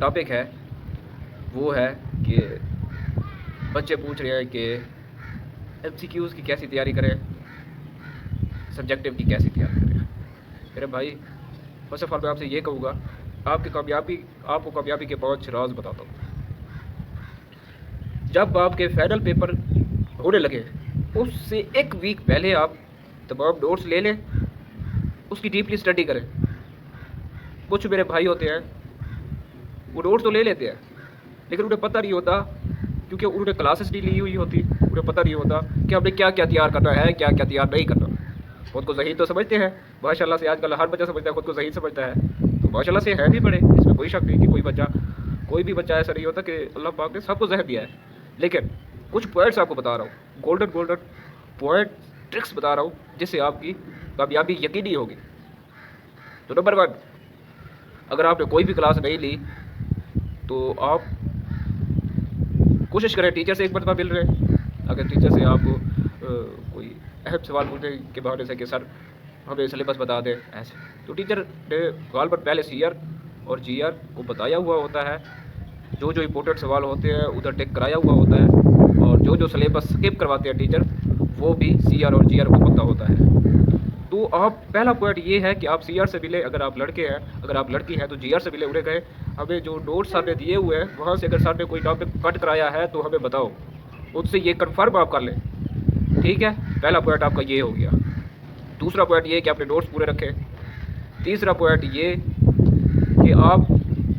Topic है वो है कि बच्चे पूछ रहे हैं कि एमसीक्यूज़ की कैसी तैयारी करें, सब्जेक्टिव की कैसी तैयारी करें। मेरे भाई फर्स्ट ऑफ ऑल मैं आपसे ये कहूँगा, आपको कामयाबी के 5 राज बताता हूँ। जब आपके फाइनल पेपर होने लगे उससे एक वीक पहले आप तमाम नोट्स ले लें, उसकी डीपली स्टडी करें। कुछ मेरे भाई होते हैं वो नोट्स तो ले लेते हैं लेकिन उन्हें पता नहीं होता, क्योंकि उन्होंने क्लासेस नहीं ली हुई होती, उन्हें पता नहीं होता कि हमें क्या क्या तैयार करना है, क्या क्या तैयार नहीं करना। खुद को ज़हीन तो समझते हैं माशाल्लाह से, आजकल हर बच्चा समझता है, खुद को ज़हीन समझता है, तो माशाल्लाह से है भी बड़े, इसमें कोई शक नहीं कि कोई भी बच्चा ऐसा नहीं होता कि अल्लाह पाक ने सबको जहन दिया है। लेकिन कुछ पॉइंट्स आपको बता रहा हूँ, गोल्डन पॉइंट ट्रिक्स बता रहा हूँ जिससे आपकी कामयाबी यकीनी होगी। तो नंबर 1, अगर आपने कोई भी क्लास नहीं ली तो आप कोशिश करें टीचर से एक मरतबा मिल रहे। अगर टीचर से आपको कोई अहम सवाल पूछने के बहाने से कि सर हमें सिलेबस बता दें ऐसे, तो टीचर ने गालबन पहले सीआर और जीआर को बताया हुआ होता है, जो जो इम्पोर्टेंट सवाल होते हैं उधर टिक कराया हुआ होता है, और जो जो सिलेबस स्किप करवाते हैं टीचर वो भी सीआर और जीआर को पता होता है। तो आप पहला पॉइंट ये है कि आप सीआर से मिले, अगर आप लड़के हैं, अगर आप लड़की हैं तो जीआर से मिले, उन्हें कहे हमें जो नोट्स आपने दिए हुए हैं वहाँ से अगर सर ने कोई टॉपिक कट कराया है तो हमें बताओ, उससे ये कन्फर्म आप कर लें। ठीक है, पहला पॉइंट आपका ये हो गया। दूसरा पॉइंट ये कि आपने नोट्स पूरे रखें। तीसरा पॉइंट ये कि आप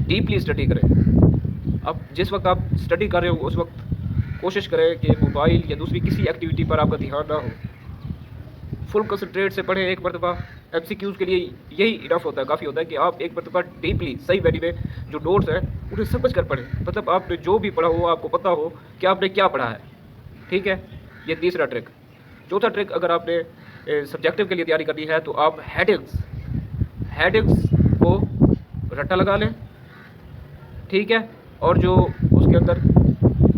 डीपली स्टडी करें। अब जिस वक्त आप स्टडी कर रहे हो उस वक्त कोशिश करें कि मोबाइल या दूसरी किसी एक्टिविटी पर आपका ध्यान ना हो, फुल कंसंट्रेट से पढ़ें एक मरतबा। एमसीक्यूज़ के लिए यही इनफ होता है, काफ़ी होता है कि आप एक मरतबा डीपली सही वैली में जो नोट्स हैं उन्हें समझ कर पढ़ें, मतलब आपने जो भी पढ़ा हो आपको पता हो कि आपने क्या पढ़ा है। ठीक है, ये तीसरा ट्रिक। चौथा ट्रिक, अगर आपने सब्जेक्टिव के लिए तैयारी करनी है तो आप हेडिंग्स को रट्टा लगा लें। ठीक है, और जो उसके अंदर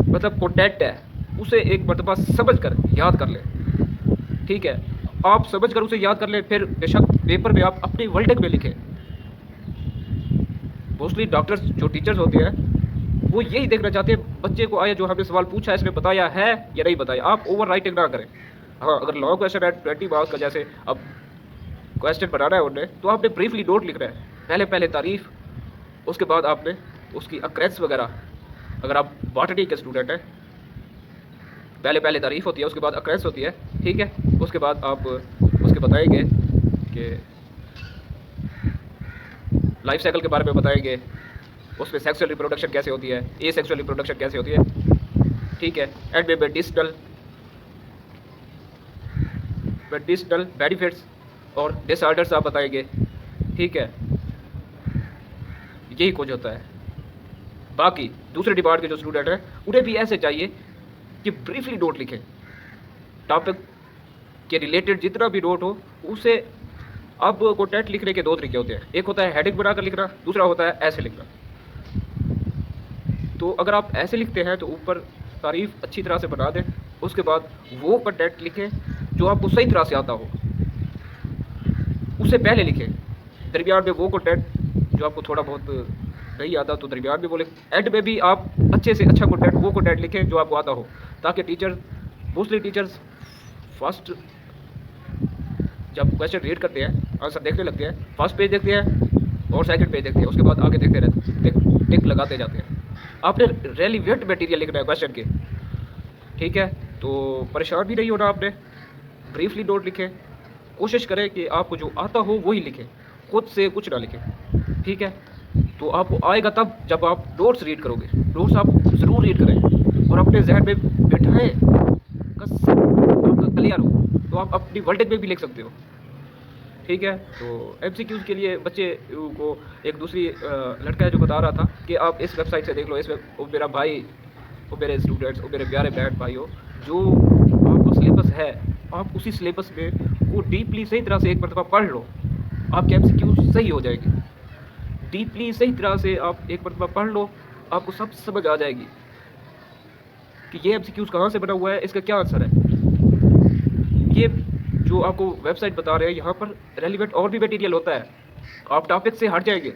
मतलब कंटेंट है उसे एक मरतबा समझ कर याद कर लें। ठीक है, आप समझ कर उसे याद कर लें, फिर बेशक पेपर में आप अपनी वर्डिंग में लिखें। मोस्टली डॉक्टर्स जो टीचर्स होते हैं वो यही देखना चाहते हैं बच्चे को आया जो हमने सवाल पूछा है इसमें बताया है या नहीं बताया। आप ओवर राइटिंग ना करें। हाँ, अगर लॉन्ग क्वेश्चन है 20 मार्क्स का, जैसे अब क्वेश्चन बनाना है उन्हें, तो आपने ब्रीफली नोट लिखना है। पहले तारीफ, उसके बाद आपने उसकी अक्रेंस वगैरह, अगर आप बॉटनी के स्टूडेंट हैं पहले तारीफ होती है, उसके बाद अक्रेंस होती है। ठीक है, उसके बाद आप उसके बताएंगे कि लाइफ साइकिल के बारे में बताएंगे, उसमें सेक्सुअल रिप्रोडक्शन कैसे होती है, ए सेक्सुअल रिप्रोडक्शन कैसे होती है। ठीक है, एंड में मेडिसिनल बेनिफिट्स और डिसऑर्डर्स आप बताएंगे। ठीक है, यही कुछ होता है। बाकी दूसरे डिपार्ट के जो स्टूडेंट हैं उन्हें भी ऐसे चाहिए कि ब्रीफली नोट लिखें, टॉपिक के रिलेटेड जितना भी नोट हो उसे। अब कंटेंट लिखने के 2 तरीके होते हैं, एक होता है हेडिंग बनाकर लिखना, दूसरा होता है ऐसे लिखना। तो अगर आप ऐसे लिखते हैं तो ऊपर तारीफ अच्छी तरह से बना दें, उसके बाद वो कंटेंट लिखें जो आपको सही तरह से आता हो, उसे पहले लिखें। दरमियान में वो कंटेंट जो आपको थोड़ा बहुत नहीं आता तो दरमियान में बोले। एंड में भी आप अच्छे से अच्छा कंटेंट, वो कंटेंट लिखें जो आपको आता हो, ताकि मोस्टली टीचर्स फर्स्ट जब क्वेश्चन रीड करते हैं, आंसर देखने लगते हैं, फर्स्ट पेज देखते हैं और सेकंड पेज देखते हैं, उसके बाद आगे देखते रहते हैं, टिक लगाते जाते हैं। आपने रेलिवेंट मटेरियल लिखना है क्वेश्चन के। ठीक है, तो परेशान भी नहीं होना आपने, ब्रीफली नोट लिखें। कोशिश करें कि आपको जो आता हो वही लिखें, खुद से कुछ ना लिखें। ठीक है, तो आपको आएगा तब जब आप नोट्स रीड करोगे। नोट्स आप ज़रूर रीड करें और अपने जहन में बिठाएं, आपका क्लियर हो तो आप अपनी वर्डिंग में भी लिख सकते हो। ठीक है, तो एमसीक्यूज़ के लिए बच्चे को एक दूसरी लड़का है जो बता रहा था कि आप इस वेबसाइट से देख लो, वो मेरा भाई, वो मेरे स्टूडेंट्स, वो मेरे प्यारे बहन भाई हो, जो आपका सिलेबस है आप उसी सिलेबस में वो डीपली सही तरह से एक मरतबा पढ़ लो, आपके एमसीक्यूज़ सही हो जाएगी। डीपली सही तरह से आप एक मरतबा पढ़ लो, आपको सब समझ आ जाएगी कि ये एमसीक्यूज़ कहाँ से बना हुआ है, इसका क्या आंसर है। ये जो आपको वेबसाइट बता रहे हैं यहाँ पर रेलिवेंट और भी मटेरियल होता है, आप टॉपिक से हट जाएंगे।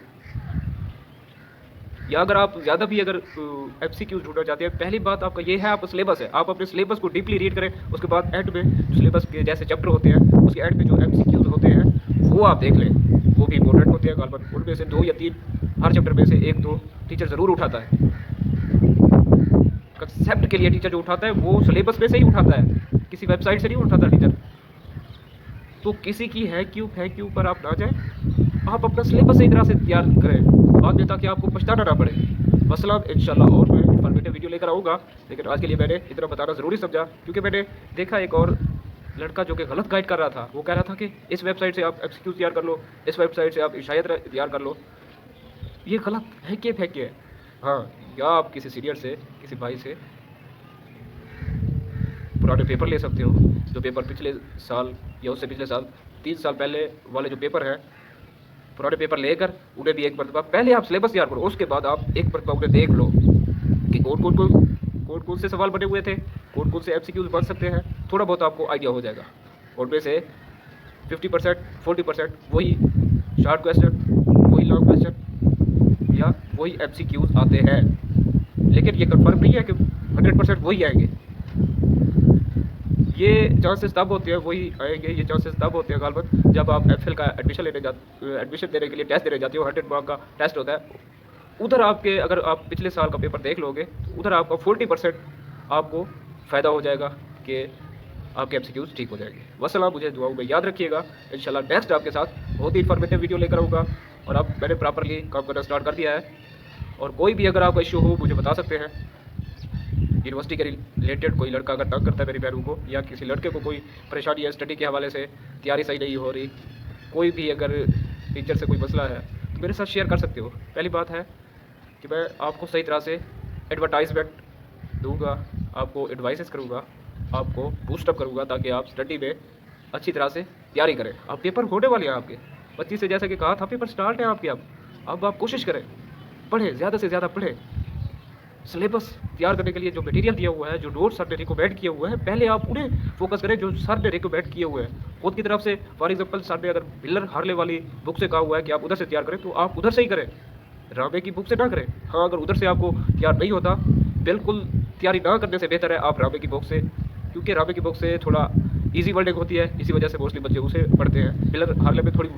या अगर आप ज़्यादा भी अगर एमसीक्यूज़ ढूँढना चाहते हैं, पहली बात आपका ये है, आप सिलेबस है, आप अपने सिलेबस को डीपली रीड करें, उसके बाद एंड में जो सिलेबस के जैसे चैप्टर होते हैं, उसके एंड में जो एमसीक्यूज़ होते हैं, वो आप देख लें, वो भी इंपॉर्टेंट होते हैं गालबन। उनमें से 2 या 3 हर चैप्टर में से 1-2 टीचर ज़रूर उठाता है। कंसेप्ट के लिए टीचर जो उठाता है वो सिलेबस में से ही उठाता है, किसी वेबसाइट से नहीं उठाता टीचर। तो किसी की है क्यों पर आप ना जाएं, आप अपना सिलेबस सही तरह से तैयार करें बाद में, ताकि आपको पछताना ना पड़े। वसलाम, इंशाल्लाह और मैं इन्फॉर्मेटिव वीडियो लेकर आऊँगा, लेकिन आज के लिए मैंने इतना बताना ज़रूरी समझा, क्योंकि मैंने देखा एक और लड़का जो कि गलत गाइड कर रहा था। वो कह रहा था कि इस वेबसाइट से आप एमसीक्यू तैयार कर लो, इस वेबसाइट से आप इशायत तैयार कर लो। ये गलत है कि हाँ, या आप किसी सीनियर से, किसी भाई से पुराने पेपर ले सकते हो, जो पेपर पिछले साल या उससे पिछले साल 3 साल पहले वाले जो पेपर हैं, पुराने पेपर लेकर उन्हें भी एक मरतबा पहले आप सिलेबस तैयार करो, उसके बाद आप एक मरतबा उन्हें देख लो कि कौन से सवाल बने हुए थे, कौन से एमसीक्यूज बन सकते हैं। थोड़ा बहुत आपको आइडिया हो जाएगा। उनमें से 50% 40% वही शॉर्ट क्वेश्चन, वही लॉन्ग क्वेश्चन या वही एमसीक्यूज आते हैं, लेकिन ये कंफर्म नहीं है कि 100% वही आएंगे। ये चांसेस तब होते हैं वही आएंगे, ये चांसेस तब होते हैं गालबन जब आप एफएल का एडमिशन देने के लिए टेस्ट देने जाते हो। 100 मार्क का टेस्ट होता है। उधर आपके, अगर आप पिछले साल का पेपर देख लोगे, तो उधर आपका 40% आपको फ़ायदा हो जाएगा कि आपके एमसीक्यूज ठीक हो जाएंगे। वसलाम, मुझे दुआओं में याद रखिएगा। इंशाल्लाह नेक्स्ट आपके साथ बहुत ही इन्फॉर्मेटिव वीडियो लेकर आऊँगा, और अब मैंने प्रॉपरली काम करना स्टार्ट कर दिया है। और कोई भी अगर आपका इशू हो मुझे बता सकते हैं। यूनिवर्सिटी के रिलेटेड कोई लड़का अगर तंग करता है मेरी बहनों को, या किसी लड़के को कोई परेशानी है स्टडी के हवाले से, तैयारी सही नहीं हो रही, कोई भी अगर टीचर से कोई मसला है, तो मेरे साथ शेयर कर सकते हो। पहली बात है कि मैं आपको सही तरह से एडवर्टाइजमेंट दूंगा, आपको एडवाइसेस करूंगा, आपको बूस्टअप करूंगा, ताकि आप स्टडी में अच्छी तरह से तैयारी करें। अब पेपर होने वाले हैं आपके 25 से, जैसा कि कहा था, पेपर स्टार्ट है आपके। अब आप कोशिश करें, पढ़ें, ज़्यादा से ज़्यादा पढ़ें। सिलेबस तैयार करने के लिए जो मटेरियल दिया हुआ है, जो नोट्स सर ने रिकमेंड किए हुए हैं, पहले आप उन्हें फोकस करें जो सर ने रिकमेंड किए हुए हैं खुद की तरफ से। फॉर एग्जांपल, सर ने अगर मिलर हार्ले वाली बुक से कहा हुआ है कि आप उधर से तैयार करें, तो आप उधर से ही करें, राबे की बुक से ना करें। हाँ, अगर उधर से आपको तैयार नहीं होता, बिल्कुल तैयारी ना करने से बेहतर है आप राबे की बुक से, क्योंकि राबे की बुक से थोड़ा ईजी वर्डिंग होती है, इसी वजह से मोस्टली बच्चे उसे पढ़ते हैं। मिलर हार्ले में थोड़ी